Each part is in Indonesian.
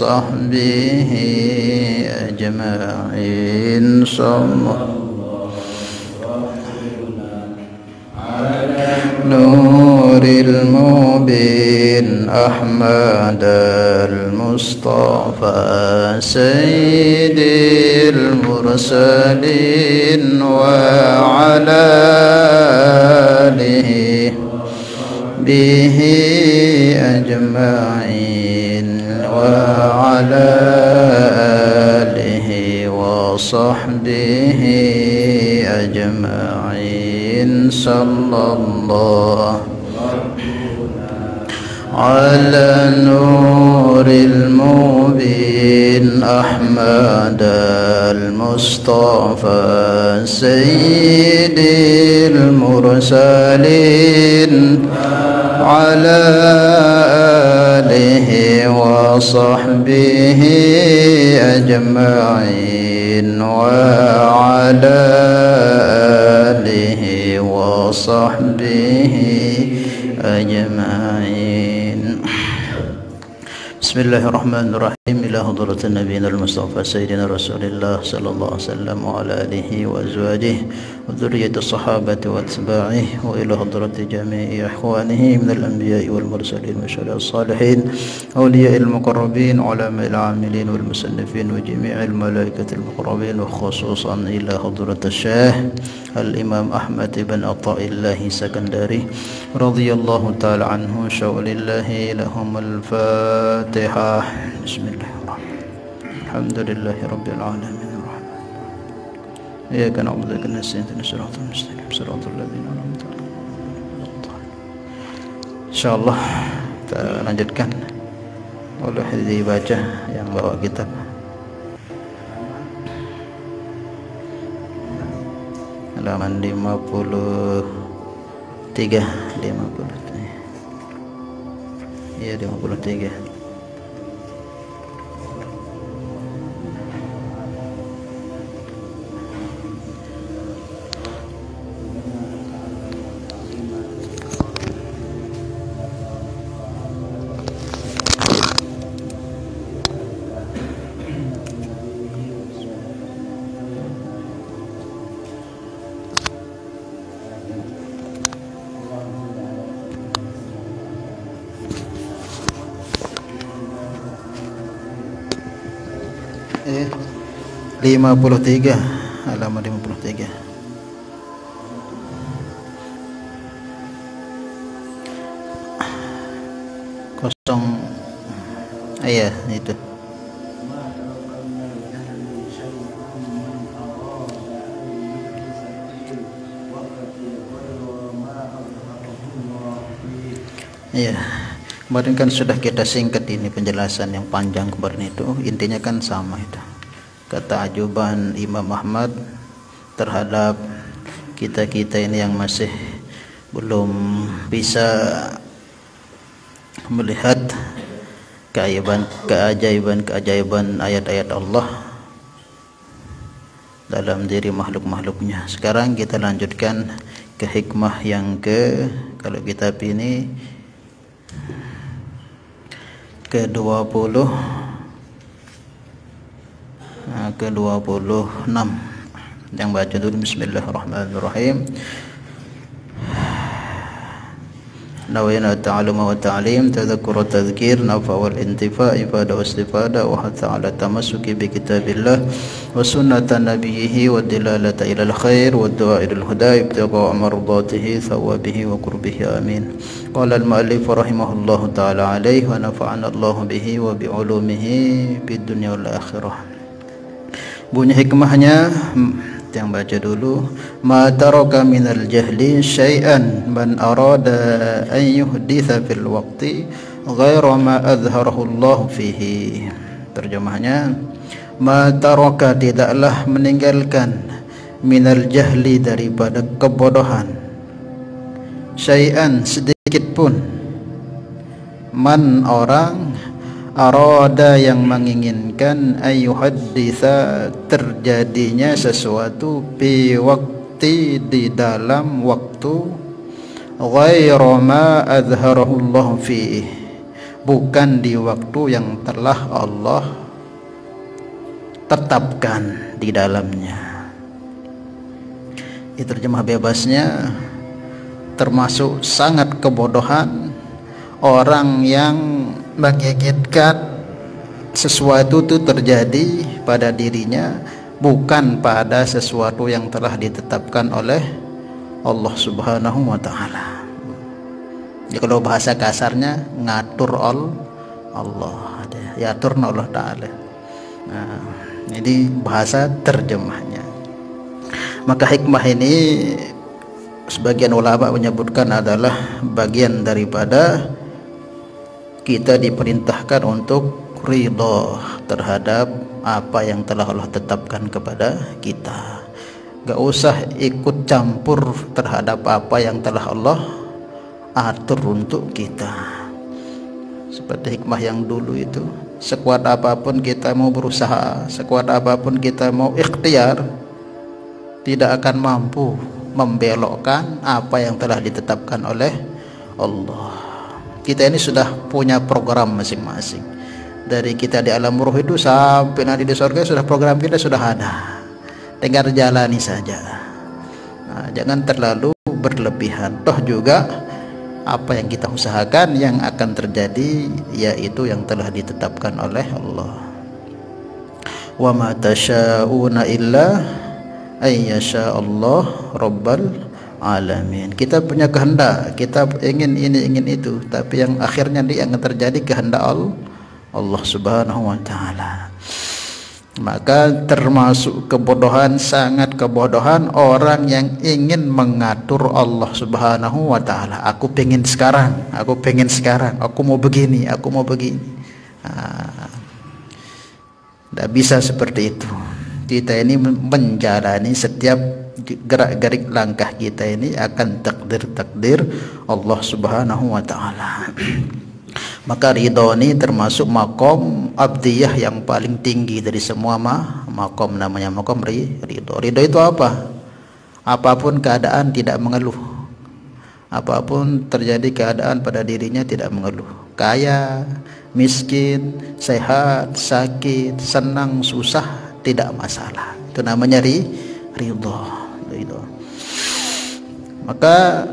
وصحبه أجمعين. نور المبين أحمد المصطفى سيد المرسلين وعلى آله به أجمعين وعلى آله وصحبه أجمعين. صلى الله على نور المبين أحمد المصطفى سيد المرسلين على آله وصحبه أجمعين وعلى آله وصحبه أجمعين. بسم الله الرحمن الرحيم. إلى حضرة النبي المصطفى سيدنا رسول الله صلى الله عليه وسلم وعلى آله وأزواجه وذرية الصحابة وأتباعه وإلى حضرة جميع إخوانه من الأنبياء والمرسلين والشهداء الصالحين أولياء المقربين علماء العاملين والمصنفين وجميع الملائكة المقربين وخصوصا إلى حضرة الشيخ الإمام أحمد بن عطاء الله السكندري رضي الله تعالى عنه. شاء لله لهم الفاتحة. بسم الله الرحمن الرحيم. الحمد لله رب العالمين الرحمن إياك نعبد وإياك نستعين اهدنا الصراط المستقيم صراط الذين أنعمت عليهم. Insyaallah kita lanjutkan oleh dibaca yang bawa kitab. Halaman 53. Iya 53. Eh 53 halaman 53. Kosong. Iya itu. Iya. Kemarin kan sudah kita singkat ini penjelasan yang panjang kemarin itu. Intinya kan sama itu. Ketakjuban Imam Ahmad terhadap kita-kita ini yang masih belum bisa melihat keajaiban ayat-ayat Allah dalam diri makhluk-makhluknya. Sekarang kita lanjutkan ke hikmah yang kalau kitab ini ke-26 yang baca dulu. Bismillahirrahmanirrahim. Nawayna ta'alluma wa ta'lim tadhakkur wa tadhkir nafa wal intifa ifada wa istifada wa hatta ala tamassuki bi kitabillah wa sunnata nabiyhi wa dilalata ila al khair wa du'a ila al huda ibtigha mardatihi thawabihi wa qurbihi amin. Qala al muallif rahimahullahu ta'ala alayhi wa nafa'ana Allah bihi wa bi ulumihi bid dunya wal akhirah. Bunyi hikmahnya yang baca dulu. Ma taraka minal jahli syai'an man arada an yuhditha fil waqti ghaira ma azharahu Allah fihi. Terjemahnya, ma taraka tidaklah meninggalkan minal jahli daripada kebodohan syai'an sedikit pun, man orang arada yang menginginkan ayyuhadditha terjadinya sesuatu fi waqti di dalam waktu ghairu ma azharahu Allah fihi, bukan di waktu yang telah Allah tetapkan di dalamnya. Itu terjemah bebasnya, termasuk sangat kebodohan orang yang menginginkan sesuatu itu terjadi pada dirinya bukan pada sesuatu yang telah ditetapkan oleh Allah Subhanahu wa taala. Jadi kalau bahasa kasarnya ngatur Allah, yatur Allah taala. Nah, ini bahasa terjemahnya. Maka hikmah ini sebagian ulama menyebutkan adalah bagian daripada kita diperintahkan untuk ridha terhadap apa yang telah Allah tetapkan kepada kita. Gak usah ikut campur terhadap apa yang telah Allah atur untuk kita. Seperti hikmah yang dulu itu, sekuat apapun kita mau berusaha, sekuat apapun kita mau ikhtiar, tidak akan mampu membelokkan apa yang telah ditetapkan oleh Allah. Kita ini sudah punya program masing-masing. Dari kita di alam ruh itu sampai nanti di surga sudah program kita sudah ada. Tinggal jalani saja. Nah, jangan terlalu berlebihan. Toh juga apa yang kita usahakan yang akan terjadi yaitu yang telah ditetapkan oleh Allah. Wa ma tasyauna illa ayyasha Allah rabbal alamin. Kita punya kehendak, kita ingin ini ingin itu, tapi yang akhirnya yang terjadi kehendak Allah Subhanahu wa taala. Maka termasuk kebodohan, sangat kebodohan orang yang ingin mengatur Allah Subhanahu wa taala. Aku pengen sekarang, aku mau begini, aku mau begini. Tidak bisa seperti itu. Kita ini menjalani setiap gerak-gerik langkah kita ini akan takdir-takdir Allah Subhanahu wa taala. Maka ridho ini termasuk makom abdiyah yang paling tinggi dari semua makom, namanya makom ridho. Ridho itu apa? Apapun keadaan tidak mengeluh. Apapun terjadi keadaan pada dirinya tidak mengeluh. Kaya, miskin, sehat, sakit, senang, susah, tidak masalah. Itu namanya ridho. Maka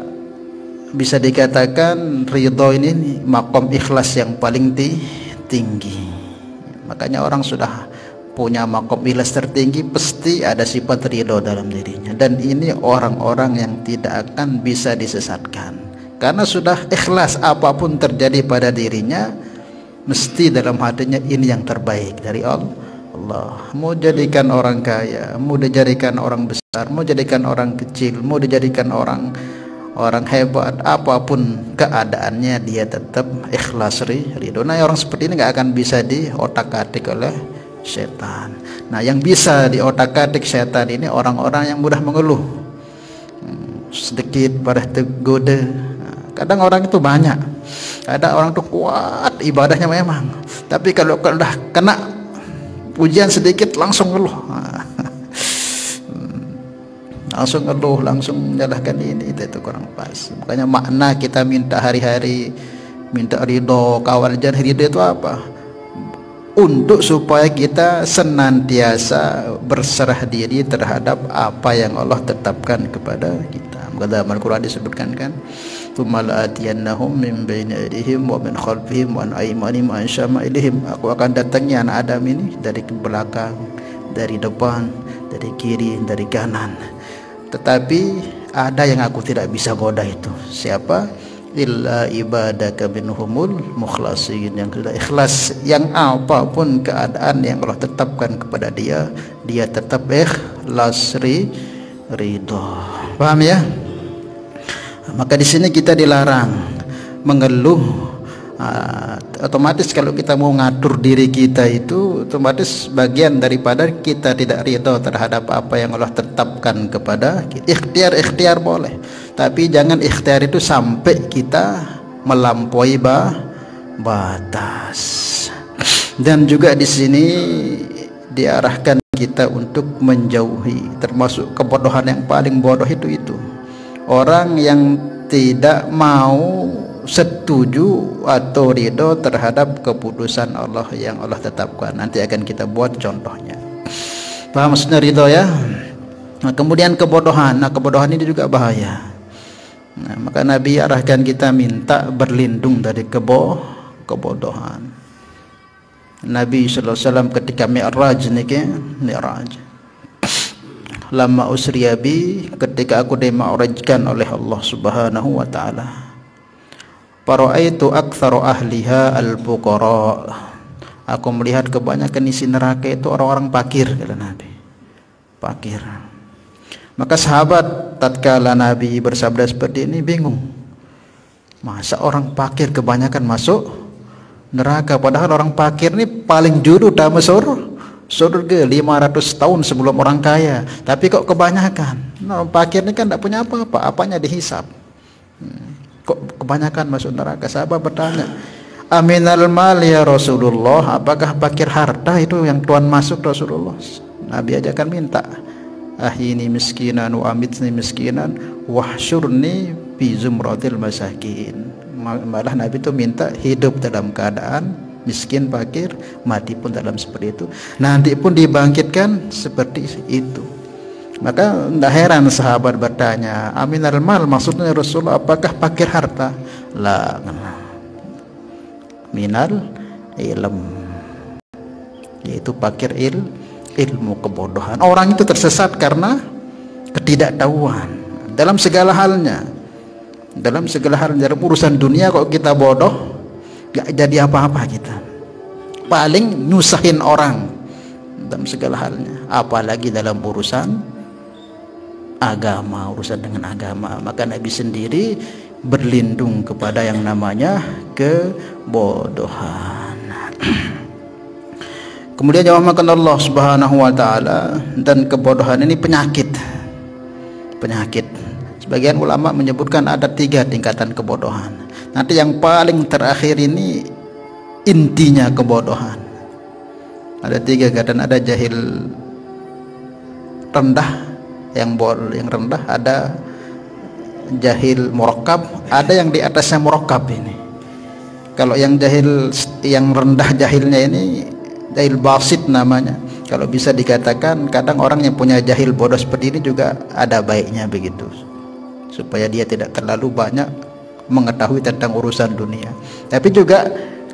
bisa dikatakan ridho ini makom ikhlas yang paling tinggi. Makanya orang sudah punya makom ikhlas tertinggi pasti ada sifat ridho dalam dirinya. Dan ini orang-orang yang tidak akan bisa disesatkan, karena sudah ikhlas apapun terjadi pada dirinya mesti dalam hatinya ini yang terbaik dari Allah. Mau jadikan orang kaya, mau dijadikan orang besar, mau jadikan orang kecil, mau dijadikan orang hebat, apapun keadaannya dia tetap ikhlas ridho. Nah, orang seperti ini nggak akan bisa diotak-atik oleh setan. Nah, yang bisa diotak-atik setan ini orang-orang yang mudah mengeluh, sedikit pada tergoda. Nah, kadang orang itu banyak, kadang orang itu kuat ibadahnya memang, tapi kalau udah kena ujian sedikit langsung ngeluh. Langsung ngeluh, langsung menyalahkan ini, itu kurang pas. Makanya makna kita minta hari-hari, minta ridho, kawan jangan ridho itu apa? Untuk supaya kita senantiasa berserah diri terhadap apa yang Allah tetapkan kepada kita. Maka dalam Al-Quran disebutkan kan, "Tsumma la'atiyannahum min baini aydihim wa min khalfihim wa an aymanihim wa an syama'ilihim." Aku akan datangi anak Adam ini dari belakang, dari depan, dari kiri, dari kanan. Tetapi ada yang aku tidak bisa goda itu. Siapa? Illa ibadaka minhumul mukhlasin, yang sudah ikhlas, yang apapun keadaan yang Allah tetapkan kepada dia, dia tetap ikhlas ridho. Paham ya? Maka di sini kita dilarang mengeluh. Otomatis kalau kita mau ngatur diri kita itu otomatis bagian daripada kita tidak ridho terhadap apa yang Allah tetapkan kepada kita. Ikhtiar boleh, tapi jangan ikhtiar itu sampai kita melampaui batas. Dan juga di sini diarahkan kita untuk menjauhi, termasuk kebodohan yang paling bodoh itu orang yang tidak mau setuju atau ridho terhadap keputusan Allah yang Allah tetapkan. Nanti akan kita buat contohnya. Paham maksudnya ridho ya? Nah, kemudian kebodohan. Nah, kebodohan ini juga bahaya. Nah, maka Nabi arahkan kita minta berlindung dari kebodohan. Nabi sallallahu alaihi wasallam ketika Mi'raj niki, Mi'raj. Lama usriya bi, ketika aku dima'rajkan oleh Allah Subhanahu wa taala. Para'aitu aktsara ahliha al-fuqara. Aku melihat kebanyakan isi neraka itu orang-orang fakir, kata Nabi. Fakir. Maka sahabat tatkala Nabi bersabda seperti ini bingung. Masa orang fakir kebanyakan masuk neraka, padahal orang fakir ini paling juru utama surga 500 tahun sebelum orang kaya. Tapi kok kebanyakan? Nah, orang fakir ini kan tidak punya apa-apa, apanya dihisap. Kok kebanyakan masuk neraka? Sahabat bertanya, aminal mal ya Rasulullah, apakah fakir harta itu yang Tuhan masuk Rasulullah? Nabi ajakan minta, ahini miskinan wa amitni miskinan wahsyurni fi zumratil masakin. Malah Nabi itu minta hidup dalam keadaan miskin, fakir, mati pun dalam seperti itu, nanti pun dibangkitkan seperti itu. Maka tidak heran sahabat bertanya, aminal mal, maksudnya Rasulullah apakah fakir harta? La, minal ilm, yaitu fakir ilmu, kebodohan. Orang itu tersesat karena ketidaktahuan dalam segala halnya. Dalam urusan dunia kok kita bodoh, gak jadi apa-apa kita, paling nyusahin orang dalam segala halnya, apalagi dalam urusan agama, urusan dengan agama. Maka Nabi sendiri berlindung kepada yang namanya kebodohan. Kemudian jawabkan Allah Subhanahu wa taala, dan kebodohan ini penyakit. Sebagian ulama menyebutkan ada 3 tingkatan kebodohan. Nanti yang paling terakhir ini intinya kebodohan. Ada 3 keadaan, ada jahil rendah, yang rendah, ada jahil murakkab, ada yang di atasnya murakkab ini. Kalau yang jahil, yang rendah jahilnya ini jahil basit namanya. Kalau bisa dikatakan, kadang orang yang punya jahil bodoh seperti ini juga ada baiknya begitu, supaya dia tidak terlalu banyak mengetahui tentang urusan dunia. Tapi juga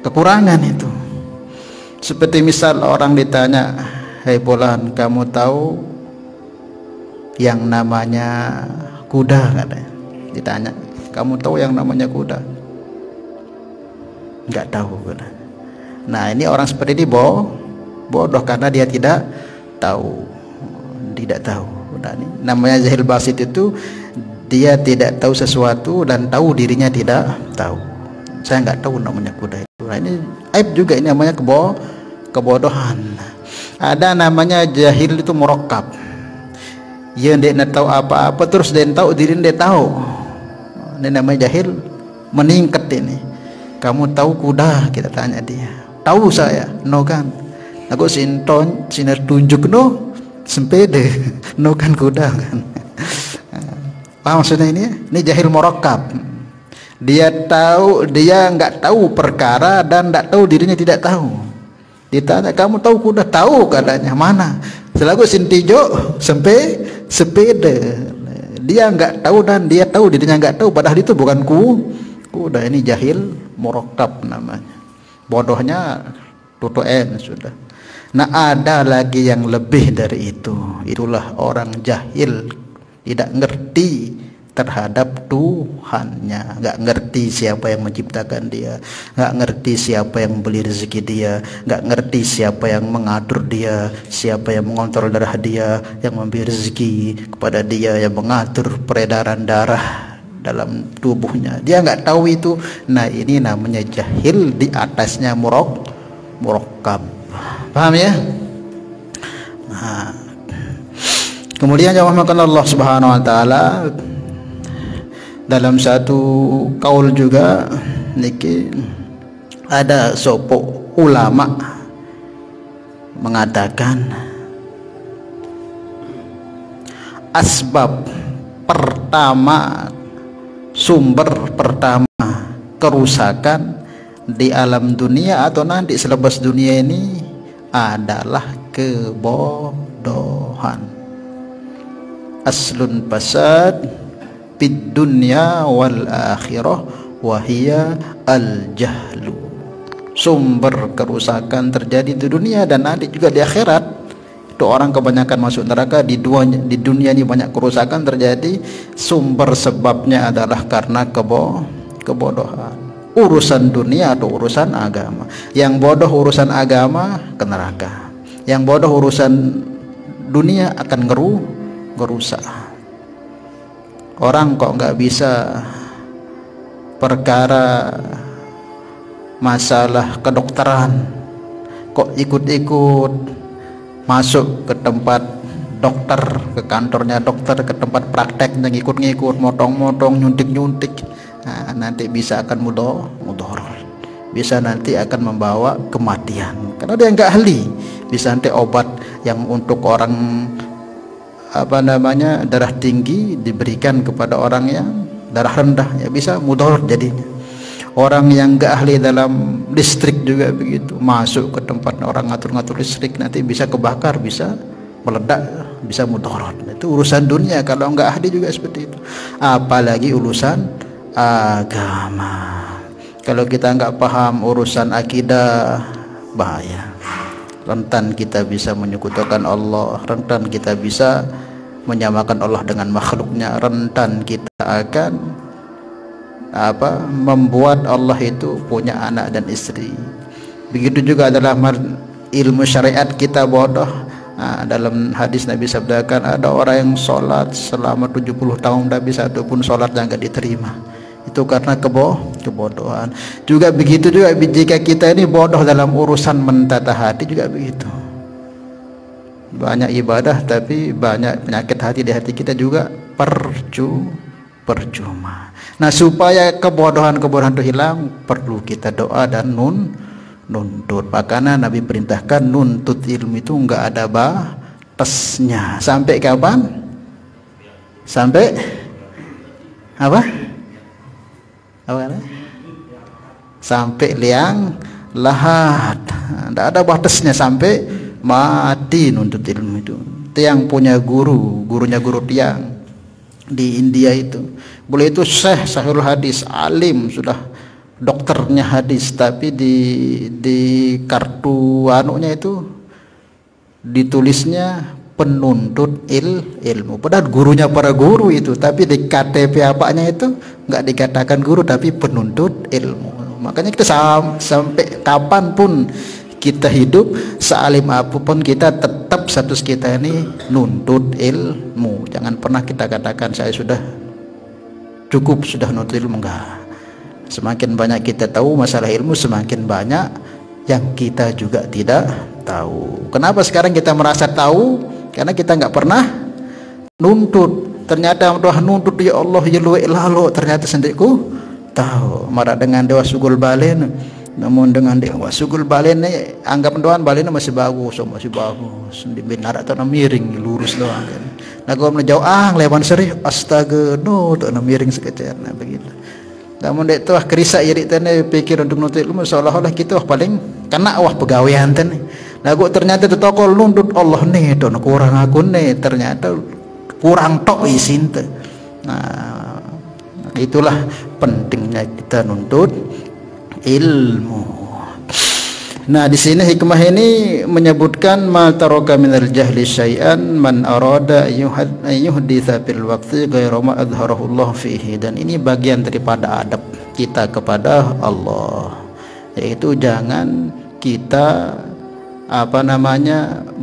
kekurangan itu. Seperti misal orang ditanya, "Hei Fulan, kamu tahu yang namanya kuda?" katanya. Ditanya, "Kamu tahu yang namanya kuda?" Enggak tahu katanya. Nah, ini orang seperti ini bodoh karena dia tidak tahu. Nah, ini namanya jahil basit, itu dia tidak tahu sesuatu dan tahu dirinya tidak tahu. Saya nggak tahu namanya kuda itu. Nah, ini aib juga, ini namanya kebodohan. Ada namanya jahil itu murakkab. Dia tidak tahu apa-apa terus dia tahu dirinya dia tahu. Ini namanya jahil meningkat ini. Kamu tahu kuda? Kita tanya dia. Tahu saya. No kan. Aku sinton sinar tunjuk no sempede. No kan kuda kan. Paham maksudnya ini? Ini jahil murakkab. Dia tahu, dia nggak tahu perkara dan nggak tahu dirinya tidak tahu. Ditanya, kamu tahu kuda? Tahu katanya. Mana? Selaku sintijo sepeda. Dia nggak tahu dan dia tahu dirinya nggak tahu, padahal itu bukan kuda. Ini jahil murakkab namanya. Bodohnya tutu'en sudah. Nah, ada lagi yang lebih dari itu. Itulah orang jahil, tidak ngerti terhadap Tuhannya, nggak ngerti siapa yang menciptakan dia, nggak ngerti siapa yang memberi rezeki dia, nggak ngerti siapa yang mengatur dia, siapa yang mengontrol darah dia, yang memberi rezeki kepada dia, yang mengatur peredaran darah dalam tubuhnya. Dia nggak tahu itu. Nah, ini namanya jahil, di atasnya murakkab. Paham ya? Nah, kemudian jawabkan Allah Subhanahu wa taala dalam satu kaul juga niki, ada sopo ulama mengatakan asbab pertama, sumber pertama kerusakan di alam dunia atau nanti selepas dunia ini adalah kebodohan. Aslun fasad fid dunya wal akhirah wa hiya al jahlu. Sumber kerusakan terjadi di dunia dan nanti juga di akhirat. Itu orang kebanyakan masuk neraka, di dunia ini banyak kerusakan terjadi, sumber sebabnya adalah karena kebodohan. Urusan dunia atau urusan agama. Yang bodoh urusan agama ke neraka. Yang bodoh urusan dunia akan ngerusak. Orang kok nggak bisa perkara masalah kedokteran kok ikut-ikut masuk ke tempat dokter, ke kantornya dokter, ke tempat prakteknya ngikut-ngikut, motong-motong, nyuntik-nyuntik. Nah, nanti bisa akan mudoror, bisa nanti akan membawa kematian karena dia nggak ahli. Bisa nanti obat yang untuk orang darah tinggi diberikan kepada orang yang darah rendah, ya bisa mudoror jadinya. Orang yang nggak ahli dalam listrik juga begitu, masuk ke tempat orang ngatur-ngatur listrik nanti bisa kebakar, bisa meledak, bisa mudorot. Itu urusan dunia, kalau nggak ahli juga seperti itu. Apalagi urusan agama. Kalau kita nggak paham urusan akidah, bahaya. Rentan kita bisa menyekutukan Allah, rentan kita bisa menyamakan Allah dengan makhluknya, rentan kita akan membuat Allah itu punya anak dan istri. Begitu juga adalah ilmu syariat kita bodoh. Dalam hadis Nabi sabdakan, ada orang yang sholat selama 70 tahun tapi satu pun sholatnya nggak diterima. Itu karena kebodohan. Juga begitu juga jika kita ini bodoh dalam urusan mentata hati juga begitu. Banyak ibadah tapi banyak penyakit hati di hati kita juga percuma. Nah, supaya kebodohan-kebodohan itu hilang, perlu kita doa dan nuntut. Makanya Nabi perintahkan nuntut ilmu itu enggak ada batasnya. Sampai kapan? Sampai apa? Sampai liang lahat. Enggak ada batasnya, sampai mati nuntut ilmu itu. Tiang punya gurunya guru tiang di India itu, boleh itu Sahihul Hadis, alim, sudah dokternya hadis, tapi di kartu anunya itu ditulisnya penuntut ilmu, padahal gurunya para guru itu, tapi di KTP apanya itu nggak dikatakan guru tapi penuntut ilmu. Makanya kita sampai kapanpun kita hidup, sealim apapun kita, tetap status kita ini nuntut ilmu. Jangan pernah kita katakan saya sudah cukup, sudah nuntut ilmu. Enggak. Semakin banyak kita tahu masalah ilmu, semakin banyak yang kita juga tidak tahu. Kenapa sekarang kita merasa tahu? Karena kita nggak pernah nuntut. Ternyata doa nuntut, ya Allah ya lalu ternyata sendiriku tahu. Marah dengan dewa sugul balen, namun dengan dewa sugul balen ini anggap doan balen masih bagus, di benar atau miring lurus doang kan. Nah kalau jauh lewan serih astaga no tuh miring sekecer, nah begitu. Namun itu kerisa iri tene pikir untuk nuntut ilmu seolah-olah kita paling kena pegawaian tene. Nah kok ternyata itu tokol nuntut Allah nih tuh kurang aku nih, ternyata kurang tok isin teh. Nah itulah pentingnya kita nuntut ilmu. Nah di sini hikmah ini menyebutkan ma taraka minal jahli syai'an man arada yuhditsa fil waqti ghairu ma adharahu Allah fihi, dan ini bagian daripada adab kita kepada Allah, yaitu jangan kita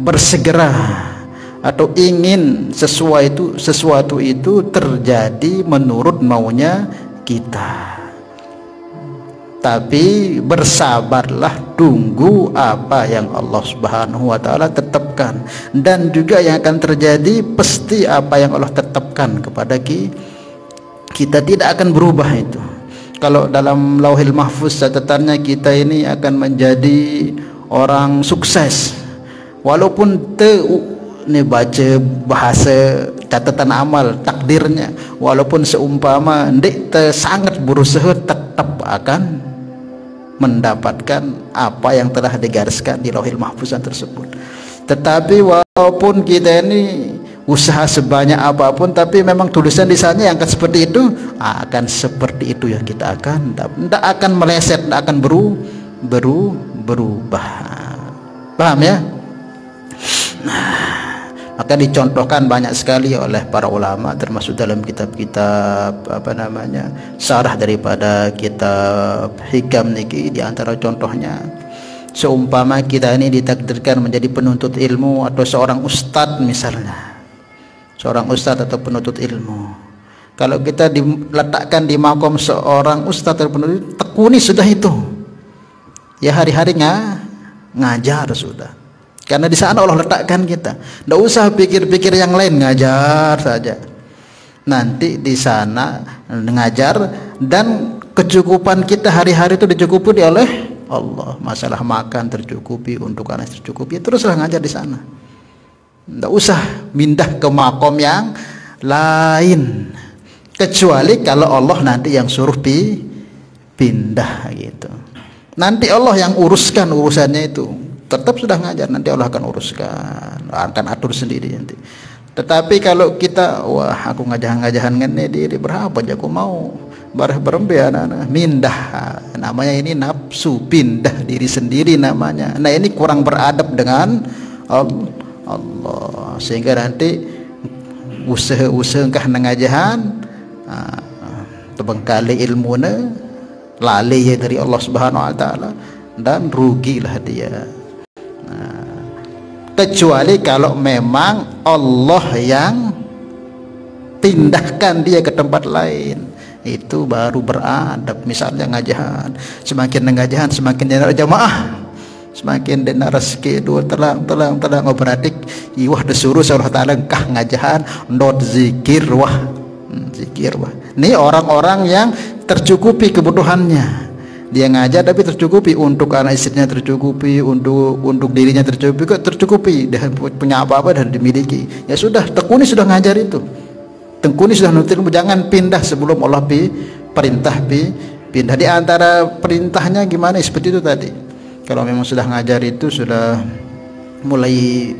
bersegera atau ingin sesuatu itu terjadi menurut maunya kita, tapi bersabarlah, tunggu apa yang Allah Subhanahu wa taala tetapkan, dan juga yang akan terjadi pasti apa yang Allah tetapkan kepada kita tidak akan berubah itu. Kalau dalam Lauhil Mahfuz catatannya kita ini akan menjadi orang sukses, walaupun ini baca bahasa catatan amal takdirnya, walaupun seumpama ndek sangat berusaha tetap akan mendapatkan apa yang telah digariskan di Lauhil Mahfuzan tersebut. Tetapi walaupun kita ini usaha sebanyak apapun, tapi memang tulisan di sana yang akan seperti itu, akan seperti itu yang kita akan, tidak akan meleset, tidak akan berubah. Paham ya? Maka dicontohkan banyak sekali oleh para ulama, termasuk dalam kitab-kitab syarah daripada kitab Hikam niki. Di antara contohnya, seumpama kita ini ditakdirkan menjadi penuntut ilmu atau seorang ustadz misalnya, seorang ustadz atau penuntut ilmu. Kalau kita diletakkan di makom seorang ustadz atau penuntut, tekuni sudah itu. Ya hari-hari ngajar sudah. Karena di sana Allah letakkan kita. Tidak usah pikir-pikir yang lain, ngajar saja. Nanti di sana ngajar dan kecukupan kita hari-hari itu dicukupi oleh Allah. Masalah makan tercukupi, untuk anak tercukupi, teruslah ngajar di sana. Tidak usah pindah ke makom yang lain, kecuali kalau Allah nanti yang suruh pindah gitu. Nanti Allah yang uruskan urusannya itu. Tetap sudah ngajar, nanti Allah akan uruskan, akan atur sendiri nanti. Tetapi kalau kita, wah aku ngajahan-ngajahan ngene diri berapa aja aku mau bareh berembe anak-anak mindah, namanya ini nafsu, pindah diri sendiri namanya. Nah ini kurang beradab dengan Allah, sehingga nanti usaha-usaha kah ngajahan terbengkalai ilmuna, lalai dari Allah Subhanahu wa taala, dan rugilah dia. Kecuali kalau memang Allah yang pindahkan dia ke tempat lain, itu baru beradab. Misalnya ngajahan, semakin ngajahan semakin dinar jamaah, semakin dinar rezeki dua telang berarti iwah disuruh Allah taala kah ngajahan ndot zikir wah. Ini orang-orang yang tercukupi kebutuhannya. Dia ngajar tapi tercukupi, untuk anak istrinya tercukupi, untuk dirinya tercukupi, dan punya apa-apa dan dimiliki. Ya sudah, tekuni sudah ngajar itu, tekuni sudah nutil, jangan pindah sebelum Allah perintah pindah. Di antara perintahnya gimana seperti itu tadi. Kalau memang sudah ngajar itu sudah mulai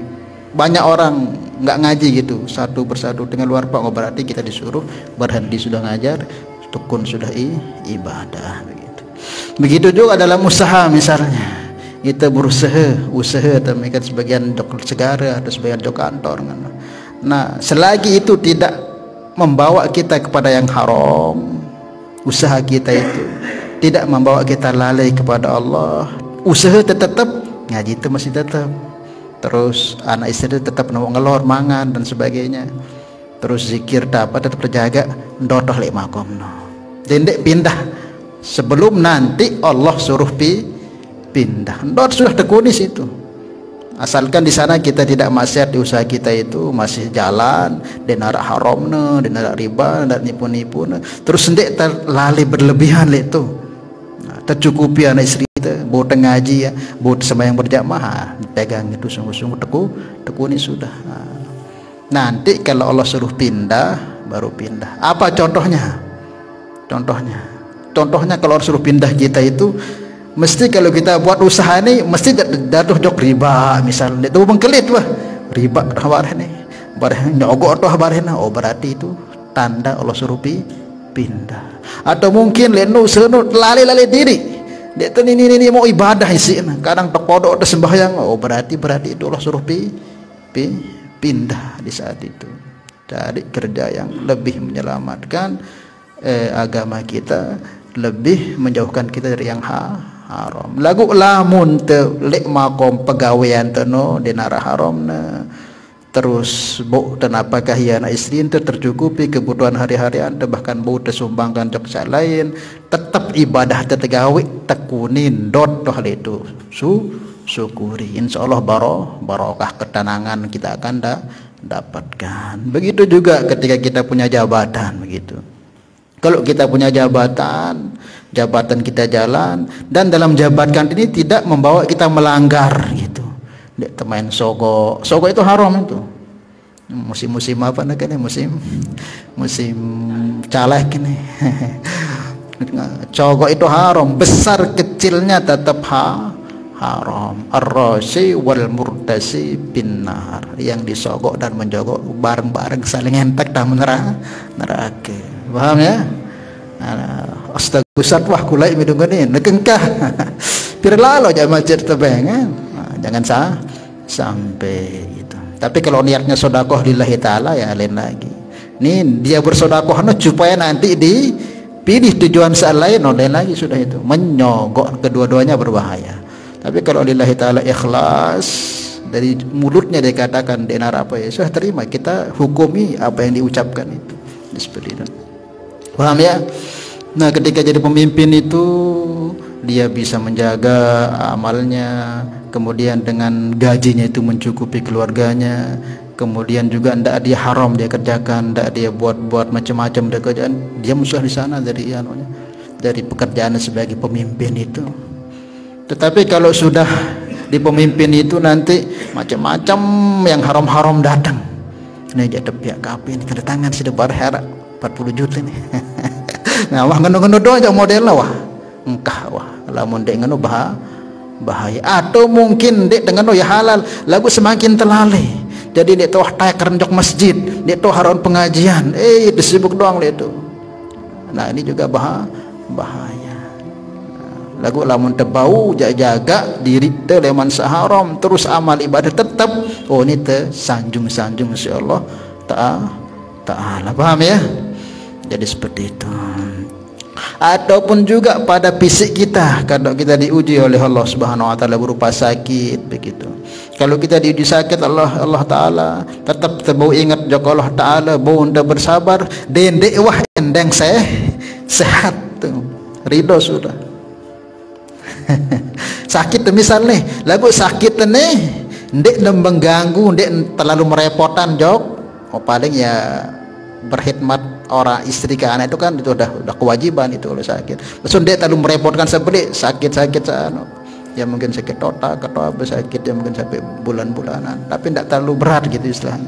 banyak orang nggak ngaji gitu, satu persatu dengan luar pak, berarti kita disuruh berhenti sudah ngajar, tekun sudah ibadah. Begitu juga dalam usaha, misalnya kita usaha demikian, sebagian dok segara atau sebagian dok kantor. Nah selagi itu tidak membawa kita kepada yang haram, usaha kita itu tidak membawa kita lalai kepada Allah, usaha tetap ngaji itu masih tetap, terus anak istri tetap ngelor mangan dan sebagainya, terus zikir dapat tetap terjaga, ndotoh lek makom dendek pindah sebelum nanti Allah suruh pindah. Dot sudah tekuni situ. Asalkan di sana kita tidak maksiat, di usaha kita itu masih jalan, dinar haramna, dinar riba, dan nipu-nipu. Terus ndek terlali berlebihan itu. Nah, tercukupi anak istri kita, buat ngaji ya, buat sembahyang berjamaah, pegang itu sungguh-sungguh tekuni sudah. Nah, nanti kalau Allah suruh pindah, baru pindah. Apa contohnya? Contohnya kalau suruh pindah kita itu, mesti kalau kita buat usaha ini mesti jatuh jok riba misalnya, itu bengkelit wah riba bareh nih, bareh nyogok atau bareh, oh berarti itu tanda Allah suruh pindah. Atau mungkin lenu senu lali diri, dia tuh ini mau ibadah isi, kadang terpodok atau sembahyang, oh berarti itu Allah suruh pindah di saat itu. Cari kerja yang lebih menyelamatkan agama kita, lebih menjauhkan kita dari yang haram. Lagu lamun te lek makom pegawaian teno dinara haram na, terus bu dan apakah ya anak istri ente tercukupi kebutuhan hari-hari ente, bahkan bu tersumbangkan joksa lain, tetap ibadah tetegawi tekunin dot hal itu syukuri, insyaallah barokah ketenangan kita akan dapatkan. Begitu juga ketika kita punya jabatan begitu. Kalau kita punya jabatan kita jalan, dan dalam jabatan ini tidak membawa kita melanggar gitu. Dia main sogo itu haram itu. Musim apa nak ini musim caleg ini. Cogok itu haram, besar kecilnya tetap haram. Ar-rashi wal murdasi binnar, yang disogok dan menjogok bareng-bareng saling entek dalam neraka. Paham ya? Astagusat wah kulai midungan ini nekengkah pirlalo aja masjid tebengan. Jangan sampai itu. Tapi kalau niatnya sodakoh lillahi ta'ala ya lain lagi. Ini dia bersodakoh supaya nanti dipilih tujuan saat lain, lain lagi sudah itu. Menyogok kedua-duanya berbahaya. Tapi kalau lillahi ta'ala ikhlas, dari mulutnya dikatakan dinar apa ya, sudah terima, kita hukumi apa yang diucapkan itu. Seperti itu. Paham ya? Nah, ketika jadi pemimpin itu dia bisa menjaga amalnya, kemudian dengan gajinya itu mencukupi keluarganya, kemudian juga tidak dia haram dia kerjakan, tidak dia buat macam-macam dia kerjaan, dia musuh di sana dari pekerjaan sebagai pemimpin itu. Tetapi kalau sudah di pemimpin itu nanti macam-macam yang haram-haram datang, ini jadi pihak KP ini kedatangan sudah berharap 40 juta nih. Nah, wah ngono-ngono doang aja model lah, wah engkah wah lamun dek ngono bahaya. Atau mungkin dek dengan ya halal lagu semakin terlalai, jadi dek tuh tay kerenjok masjid, dek tuh haron pengajian, disibuk doang itu. Nah, ini juga bahaya. Lagu lamun tebau jaga diri teh leman saharam, terus amal ibadah tetap ini teh sanjung-sanjung insyaallah ta'ala. Paham ya? Jadi seperti itu. Ataupun juga pada fisik kita, kalau kita diuji oleh Allah Subhanahu wa taala berupa sakit begitu. Kalau kita diuji sakit Allah taala tetap terbau ingat joko Allah taala bau unda bersabar dendek wah endeng sehat tuh. Ridho sudah. Sakit misalnya lagu sakit nih ndek mengganggu, ndek terlalu merepotkan jok. Paling ya berkhidmat orang istri ke anak itu kan itu udah kewajiban itu kalau sakit. Maksudnya dia terlalu merepotkan seperti sakit ya mungkin sakit otak atau apa sakit yang mungkin sampai bulan-bulanan, tapi tidak terlalu berat gitu istilahnya.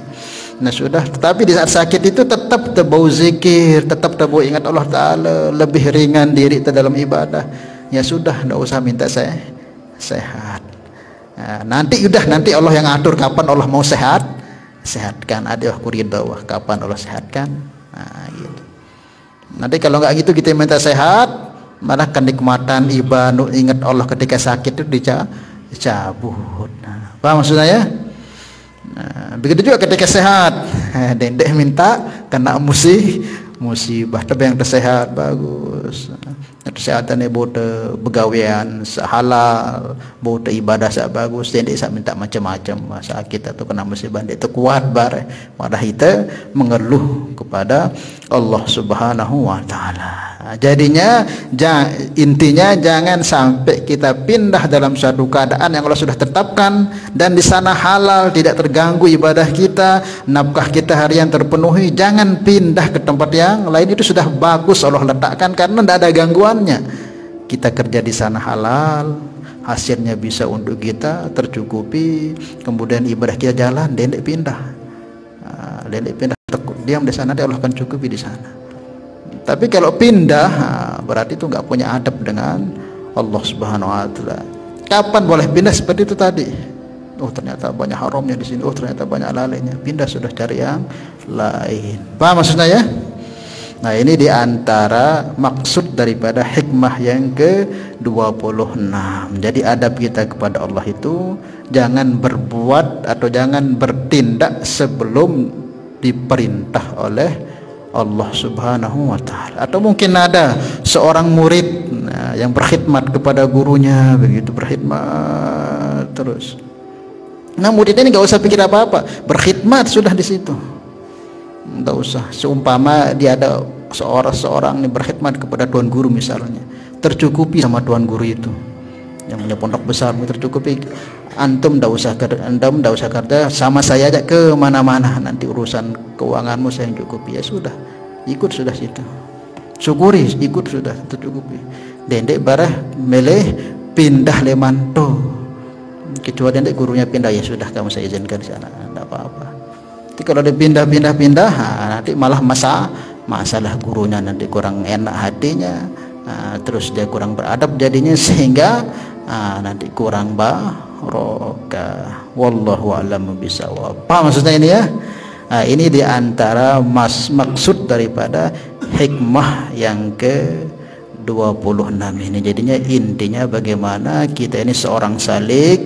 Nah sudah, tetapi di saat sakit itu tetap terbau zikir, tetap terbau ingat Allah Ta'ala, lebih ringan diri dalam ibadah. Ya sudah, tidak usah minta sehat. Nah, nanti Allah yang atur kapan Allah mau sehatkan. Ada aku ridha kapan Allah sehatkan. Nah, gitu. Nanti kalau nggak gitu kita minta sehat, malah kenikmatan ibadah ingat Allah ketika sakit itu dicabut. Nah, paham maksudnya ya? Nah, begitu juga ketika sehat, dendek minta kena musibah, tapi yang tersehat bagus. Kesehatannya bote begawean halal, bote ibadah sak bagus, dendek sak minta macam-macam sakit atau kena musibah itu kuat bare, malah kita mengeluh kepada Allah Subhanahu wa taala. Jadinya intinya jangan sampai kita pindah dalam suatu keadaan yang Allah sudah tetapkan dan di sana halal, tidak terganggu ibadah kita, nafkah kita harian terpenuhi. Jangan pindah ke tempat yang lain, itu sudah bagus Allah letakkan karena tidak ada gangguannya. Kita kerja di sana halal, hasilnya bisa untuk kita tercukupi, kemudian ibadah kita jalan, dendek pindah, diam di sana, Allah akan cukupi di sana. Tapi kalau pindah berarti itu nggak punya adab dengan Allah Subhanahu wa taala. Kapan boleh pindah seperti itu tadi? Oh ternyata banyak haramnya di sini. Oh ternyata banyak lalainya. Pindah sudah cari yang lain. Paham maksudnya ya? Nah ini diantara maksud daripada hikmah yang ke-26. Jadi adab kita kepada Allah itu jangan berbuat atau jangan bertindak sebelum diperintah oleh Allah Subhanahu wa taala. Atau mungkin ada seorang murid yang berkhidmat kepada gurunya, begitu berkhidmat terus. Nah murid ini nggak usah pikir apa-apa, berkhidmat sudah di situ. Nggak usah. Seumpama dia ada seorang yang berkhidmat kepada tuan guru misalnya, tercukupi sama tuan guru itu. Yang punya pondok besar tercukupi. Antum ndak usah kerja, sama saya aja ke mana-mana, nanti urusan keuanganmu saya yang cukupi. Ya sudah, ikut sudah situ, syukuri ikut sudah tercukupi. Dendek barah meleh pindah lemanto, kecuali dendek gurunya pindah, ya sudah kamu saya izinkan di sana, tidak apa-apa. Tapi kalau dia pindah nanti malah masalah gurunya nanti kurang enak hatinya, terus dia kurang beradab jadinya, sehingga nanti kurang barokah. Wallahu a'lam bishawab. Paham maksudnya ini ya? Ini diantara maksud daripada hikmah yang ke-26 ini. Jadinya intinya bagaimana kita ini seorang salik,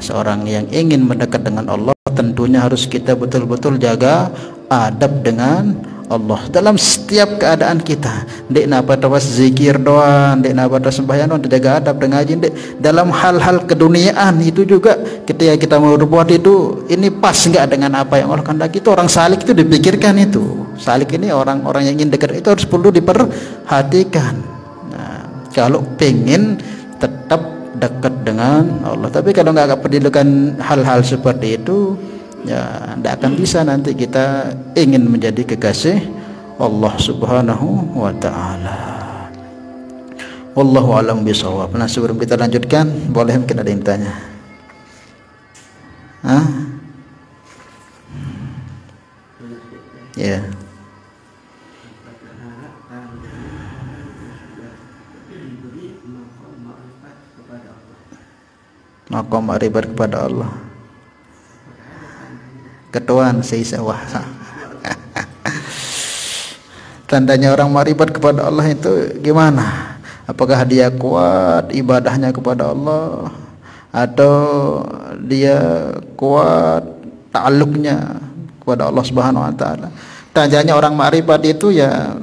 seorang yang ingin mendekat dengan Allah, tentunya harus kita betul-betul jaga adab dengan Allah dalam setiap keadaan kita. Dek napa tawas zikir doang, dek napa tawas sembahyang doang, jaga adab dengan ngaji. Dek dalam hal-hal keduniaan itu juga ketika kita mau berbuat itu, ini pas enggak dengan apa yang Allah kehendaki, itu orang salik itu dipikirkan itu. Salik ini orang-orang yang ingin dekat itu harus perlu diperhatikan. Kalau pengen tetap dekat dengan Allah. Tapi kalau nggak pedulikan hal-hal seperti itu, ya tidak akan bisa nanti kita ingin menjadi kekasih Allah Subhanahu wa ta'ala. Wallahu a'lam bishawab. Nah, sebelum kita lanjutkan, boleh mungkin ada yang tanya? Ya. Maqam ma'rifat kepada Allah. Ketuaan seisawah. Tandanya orang ma'rifat kepada Allah itu gimana? Apakah dia kuat ibadahnya kepada Allah, atau dia kuat ta'alluqnya kepada Allah Subhanahu wa taala? Tandanya orang ma'rifat itu ya,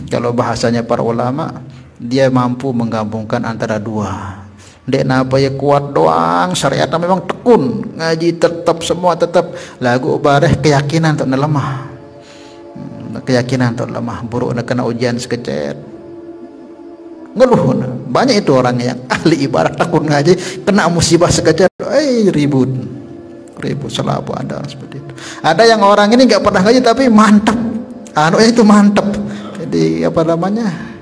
kalau bahasanya para ulama, dia mampu menggabungkan antara dua. Dek napa ya kuat doang syariatnya memang tekun, ngaji tetap semua tetap, lagu bareh keyakinan tak lemah, keyakinan tak lemah, buruk nak kena ujian sekecet ngeluh. Banyak itu orang yang ahli ibadah tekun ngaji, kena musibah sekecet ribut selalu ada orang seperti itu. Ada yang orang ini nggak pernah ngaji tapi mantap, itu mantap, jadi apa namanya,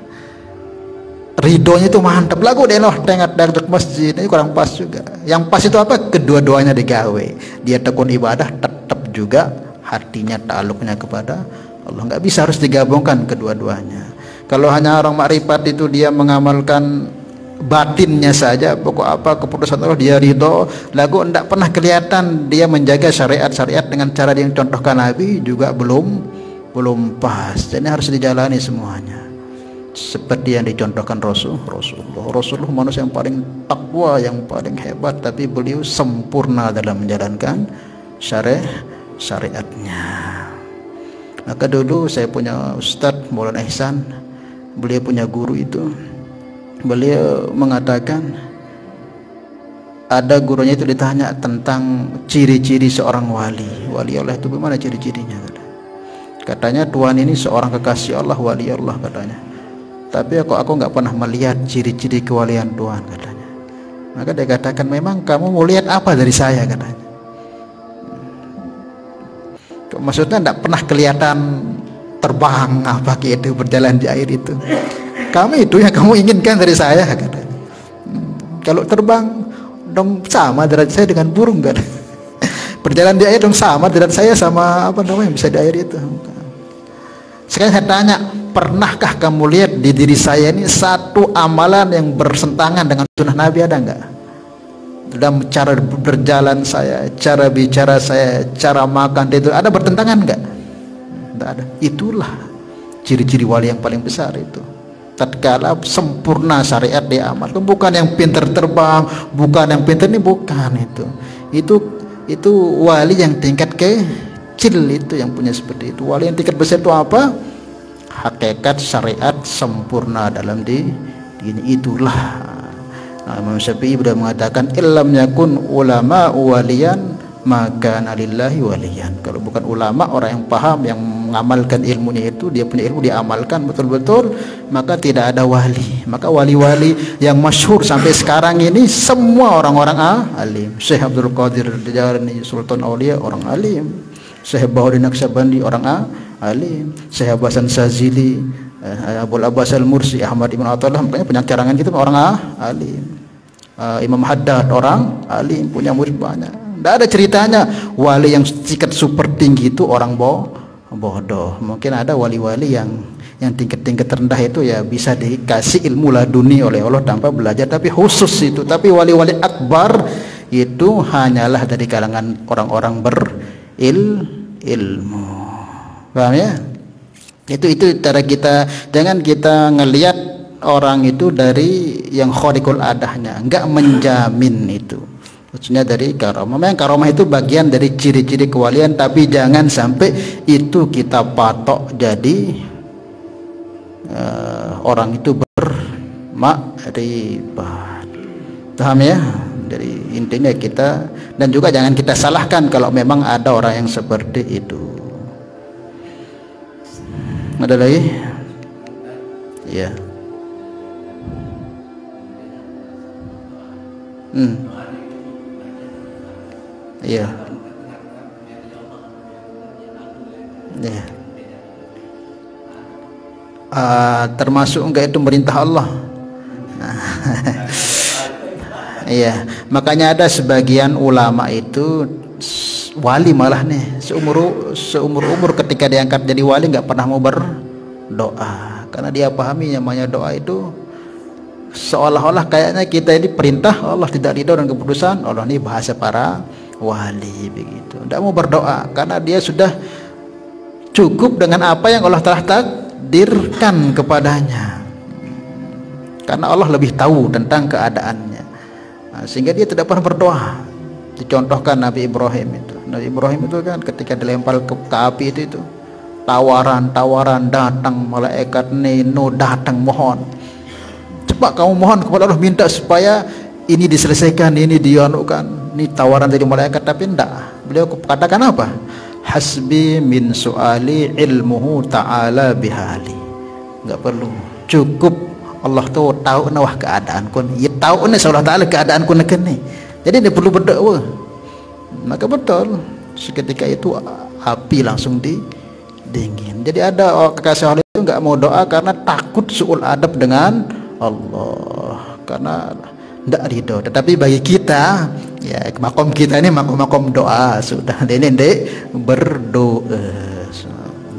ridonya itu mantap, lagu deh loh tengok dari masjid. Ini kurang pas juga. Yang pas itu apa? Kedua-duanya digawe. Dia tekun ibadah, tetap juga hatinya ta'aluknya kepada Allah. Nggak bisa, harus digabungkan kedua-duanya. Kalau hanya orang makrifat itu dia mengamalkan batinnya saja, pokok apa keputusan Allah dia ridho, lagu tidak pernah kelihatan dia menjaga syariat-syariat dengan cara yang contohkan Nabi, juga belum pas. Jadi harus dijalani semuanya seperti yang dicontohkan Rasulullah manusia yang paling takwa, yang paling hebat, tapi beliau sempurna dalam menjalankan syariatnya. Maka dulu saya punya Ustadz Maulana Ihsan, beliau punya guru itu, beliau mengatakan, ada gurunya itu ditanya tentang ciri-ciri seorang wali Allah itu bagaimana ciri-cirinya. Katanya Tuhan ini seorang kekasih Allah, wali Allah katanya. Tapi aku nggak pernah melihat ciri-ciri kewalian Tuhan katanya. Maka dia katakan, memang kamu mau lihat apa dari saya katanya. Maksudnya tidak pernah kelihatan terbang apa gitu, berjalan di air itu. Kamu itu yang kamu inginkan dari saya katanya. Kalau terbang dong sama derajat saya dengan burung kan. Berjalan di air dong sama derajat saya sama apa namanya bisa di air itu. Sekarang saya tanya, pernahkah kamu lihat di diri saya ini satu amalan yang bersentangan dengan sunnah Nabi? Ada enggak? Dalam cara berjalan saya, cara bicara saya, cara makan itu ada bertentangan enggak? Tidak ada. Itulah ciri-ciri wali yang paling besar itu. Tatkala sempurna syariat diamalkan, bukan yang pintar terbang, bukan yang pintar ini, bukan itu wali yang tingkat kecil itu yang punya seperti itu. Wali yang tingkat besar itu apa? Hakikat syariat sempurna dalam diri itulah. Imam Syafi'i sudah mengatakan, illam yakun ulama waliyan maka nalillahi waliyan. Kalau bukan ulama, orang yang paham, yang mengamalkan ilmunya itu, dia punya ilmu diamalkan betul-betul, maka tidak ada wali. Maka wali-wali yang masyhur sampai sekarang ini semua orang-orang alim. Syekh Abdul Qadir Jailani Sultan Aulia orang alim, Syekh Bahuddin Naqsyabandi orang alim, Syekh Hasan Sazili, Abul Abbas Al-Mursi, Ahmad Ibn Athaillah, makanya pencarangan kita orang alim. Imam Haddad orang alim, punya murid banyak. Tidak ada ceritanya wali yang tingkat super tinggi itu orang bodoh. Mungkin ada wali-wali yang tingkat-tingkat rendah itu ya bisa dikasih ilmu laduni oleh Allah tanpa belajar, tapi khusus itu. Tapi wali-wali akbar itu hanyalah dari kalangan orang-orang berilmu. Paham ya? Itu cara kita. Jangan kita ngelihat orang itu dari yang khariqul adahnya, enggak menjamin itu. Maksudnya dari karomah. Memang karomah itu bagian dari ciri-ciri kewalian, tapi jangan sampai itu kita patok jadi orang itu bermakrifat. Paham ya? Dari intinya kita, dan juga jangan kita salahkan kalau memang ada orang yang seperti itu. Ada lagi? Ya. Iya. Ya. Termasuk enggak itu merintah Allah? Iya, makanya ada sebagian ulama itu wali malah nih seumur ketika diangkat jadi wali nggak pernah mau berdoa, karena dia pahami namanya doa itu seolah-olah kayaknya kita ini perintah Allah, tidak ridho dan keputusan Allah. Ini bahasa para wali begitu, tidak mau berdoa karena dia sudah cukup dengan apa yang Allah telah takdirkan kepadanya, karena Allah lebih tahu tentang keadaannya. Sehingga dia tidak pernah berdoa. Dicontohkan Nabi Ibrahim itu. Nabi Ibrahim itu kan ketika dilempar ke api itu tawaran datang, malaikat Nino datang mohon. Cepat kamu mohon kepada Allah, minta supaya ini diselesaikan, ini dianukan. Ini tawaran dari malaikat, tapi enggak. Beliau katakan apa? Hasbi min su'ali ilmuhu ta'ala bihali. Enggak perlu. Cukup Allah tahu nawah keadaan kun, ya tahu ni Allah Taala keadaan kun ni. Jadi dia perlu berdoa. Maka betul seketika itu api langsung dingin. Jadi ada kekasih Allah itu enggak mau doa karena takut suul adab dengan Allah, karena tidak ridho. Tetapi bagi kita ya makom kita ini makom doa sudah. Ini berdoa.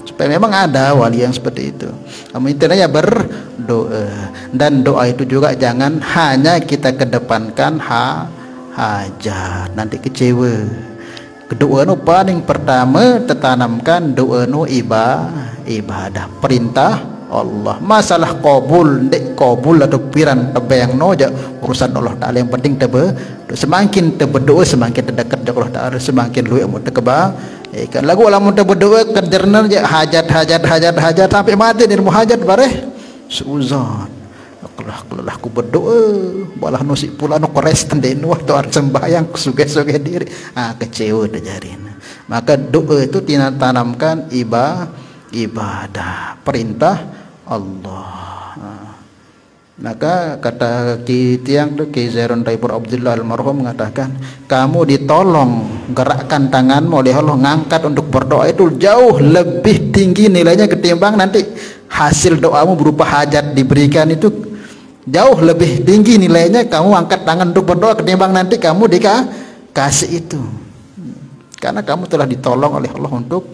Supaya memang ada wali yang seperti itu. Kamu intinya berdoa, dan doa itu juga jangan hanya kita kedepankan hajat, nanti kecewa. Doa nu paling pertama tertanamkan doa nu ibadah perintah Allah. Masalah qabul, dek qabul atau piran tebayang no aja urusan Allah Taala. Yang penting semakin berdoa semakin terdekat dengan Allah Taala, semakin lu yang mutakaba. Kan lagu alam muda berdoa kerjaan je hajat sampai mati di rumah hajat bareh seuzon kelah aku berdoa balah nusi pula nu kores tenden waktu ar sembahyang suge diri kecewa dah jarin. Maka doa itu ditanamkan ibadah perintah Allah. Maka kata tiang tu Ki Zairun Raipur Abdullah almarhum mengatakan, kamu ditolong gerakkan tanganmu oleh Allah, ngangkat untuk berdoa itu jauh lebih tinggi nilainya ketimbang nanti hasil doamu berupa hajat diberikan. Itu jauh lebih tinggi nilainya kamu angkat tangan untuk berdoa ketimbang nanti kamu dikasih itu, karena kamu telah ditolong oleh Allah untuk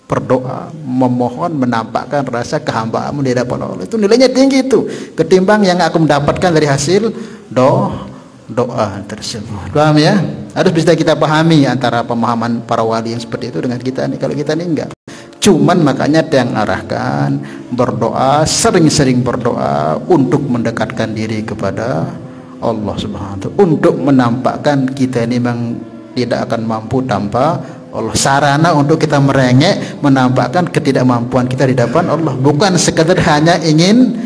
berdoa, memohon, menampakkan rasa kehambaanmu di hadapan Allah. Itu nilainya tinggi itu ketimbang yang aku mendapatkan dari hasil doa tersebut. Paham ya? Harus bisa kita pahami antara pemahaman para wali yang seperti itu dengan kita nih. Kalau kita nih enggak. Cuman makanya yang arahkan berdoa, sering-sering berdoa untuk mendekatkan diri kepada Allah Subhanahu wa taala, untuk menampakkan kita ini memang tidak akan mampu tanpa Allah. Sarana untuk kita merengek menampakkan ketidakmampuan kita di depan Allah, bukan sekadar hanya ingin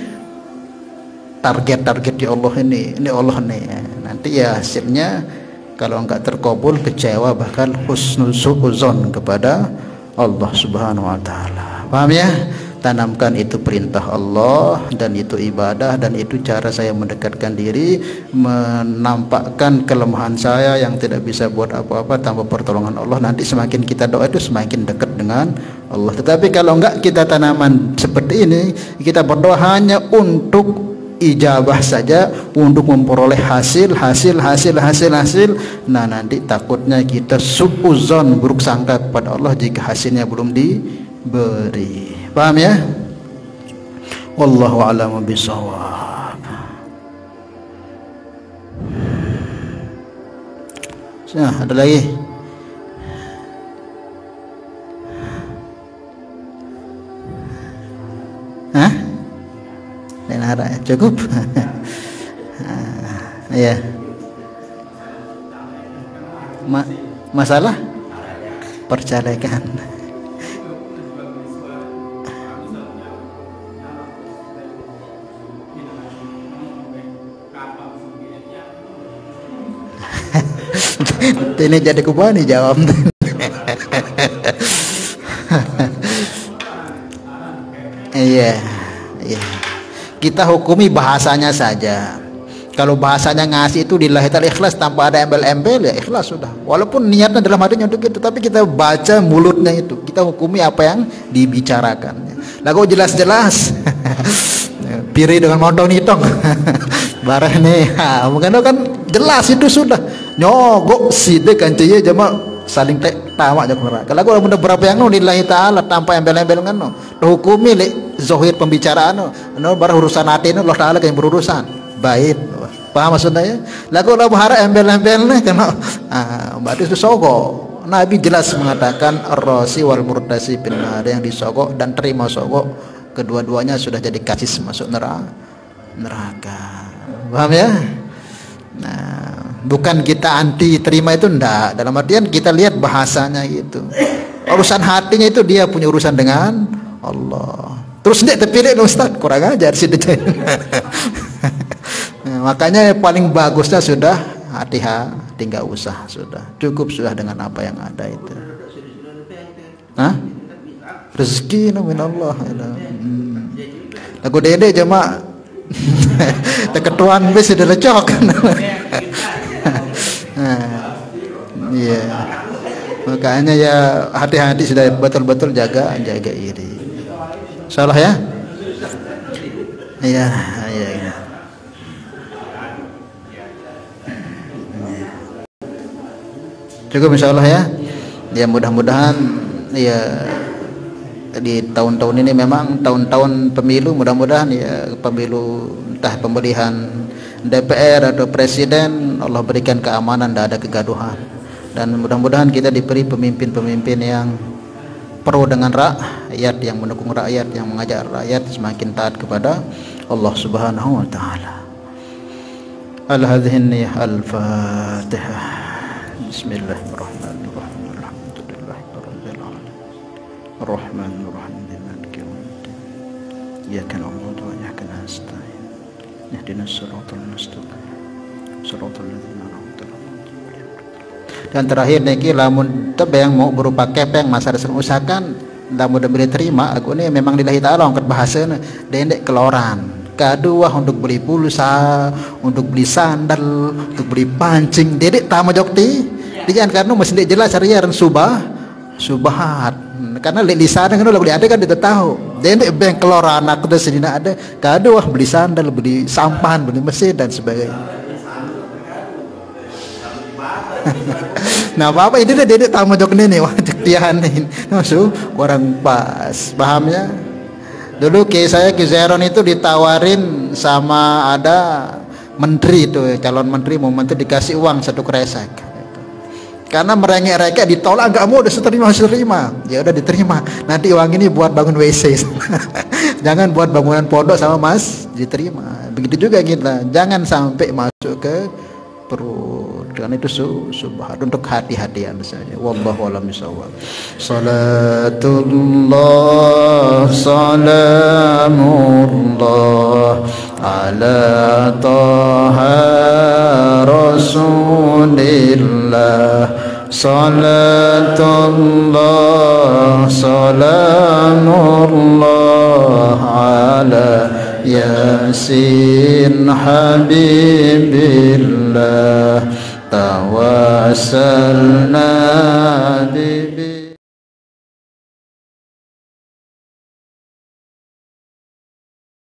target ya Allah ini Allah nih. Nanti ya hasilnya kalau enggak terkabul kecewa, bahkan husnul su'uzon kepada Allah Subhanahu wa taala. Paham ya? Tanamkan itu perintah Allah, dan itu ibadah, dan itu cara saya mendekatkan diri, menampakkan kelemahan saya yang tidak bisa buat apa-apa tanpa pertolongan Allah. Nanti semakin kita doa itu semakin dekat dengan Allah. Tetapi kalau enggak kita tanaman seperti ini, kita berdoa hanya untuk ijabah saja, untuk memperoleh hasil, nah nanti takutnya kita su'uzon, buruk sangka kepada Allah jika hasilnya belum beri. Paham ya? Wallahu a'lamu bishawab. Nah, ada lagi? Hah? Lain cukup? Iya. Masalah percalekan. Ini jadi kubani jawab. Iya, iya. Kita hukumi bahasanya saja. Kalau bahasanya ngasih itu lillahi ta'ala ikhlas tanpa ada embel-embel, ya ikhlas sudah. Walaupun niatnya dalam hatinya untuk itu, tapi kita baca mulutnya itu. Kita hukumi apa yang dibicarakan. Lagu jelas-jelas. Piri dengan montong nitong. Barang nih, mungkin kan jelas itu sudah. Nyogok side kanceye jama saling tamak jak neraka. Kalau aku udah berapa yang lillahi ta'ala tanpa embel-embel ngono. Hukumi le zahir pembicaraan no bar urusan hati no Allah Ta'ala yang berurusan. Baik. Paham maksudnya ya? Lagu lah bahara embel-embel nih kena berarti itu sogok. Nabi jelas mengatakan ar-rasi wal murdasi benar, yang disogok dan terima sogok kedua-duanya sudah jadi kacis masuk neraka. Paham ya? Nah, bukan kita anti terima itu ndak, dalam artian kita lihat bahasanya gitu. Urusan hatinya itu dia punya urusan dengan Allah. Terus dia terpilih Ustaz, kurang ajar sih dia. Nah, makanya paling bagusnya sudah hati-hati, nggak usah, sudah cukup sudah dengan apa yang ada itu. Hah? Rezeki minallah. Lagu dede jemaah. Teketuan bis sudah lecok. Iya. Makanya ya hati-hati, sudah betul-betul jaga iri. Salah ya? Iya, iya. Cukup insyaallah ya. Ya mudah-mudahan ya di tahun-tahun ini memang tahun-tahun pemilu, mudah-mudahan ya pemilu entah pemilihan DPR atau presiden Allah berikan keamanan, tidak ada kegaduhan, dan mudah-mudahan kita diberi pemimpin-pemimpin yang pro dengan rakyat, yang mendukung rakyat, yang mengajak rakyat semakin taat kepada Allah Subhanahu wa taala. Al-hadhihi al-Fatihah. Bismillahirrahmanirrahim. Alhamdulillahirabbil alamin. Arrahmanirrahim. Maliki yaumiddin. Iyyaka na'budu wa iyyaka nasta'in. Ihdinas siratal mustaqim. Siratal ladzina an'amta 'alaihim. Dan terakhir niki lamun tebeng mau berupa kepeng masa reseng usahakan lamun diberi terima aku ini memang lillahi ta'ala angkat bahasana dendek keloran. Kedua untuk beli pulsa, untuk beli sandal, untuk beli pancing, dedek tama jokti. Jangan karena mesti jelas harian subahat. Karena di sana kan udah beli ada kan dia tahu. Dedek beng kelor anak udah sedina ada. Kedua beli sandal, beli sampahan, beli mesin dan sebagainya. Nah apa ini dedek tama jok nih wah jektian nih. Masuk kurang pas, pahamnya? Dulu saya ke Zeron itu ditawarin sama ada menteri itu, calon menteri mau menteri dikasih uang 1 kresek. Karena merengek-rengek ditolak, nggak mau, udah terima. Ya udah diterima. Nanti uang ini buat bangun WC. Jangan buat bangunan pondok sama Mas, diterima. Begitu juga kita, jangan sampai masuk ke perut. Karena itu subhat untuk hati-hatian saja. Wallahu a'lam bishawab. Salatullah salamullah ala taha rasulillah. Salatullah salamullah ala yasin habibillah. Tawassalna bi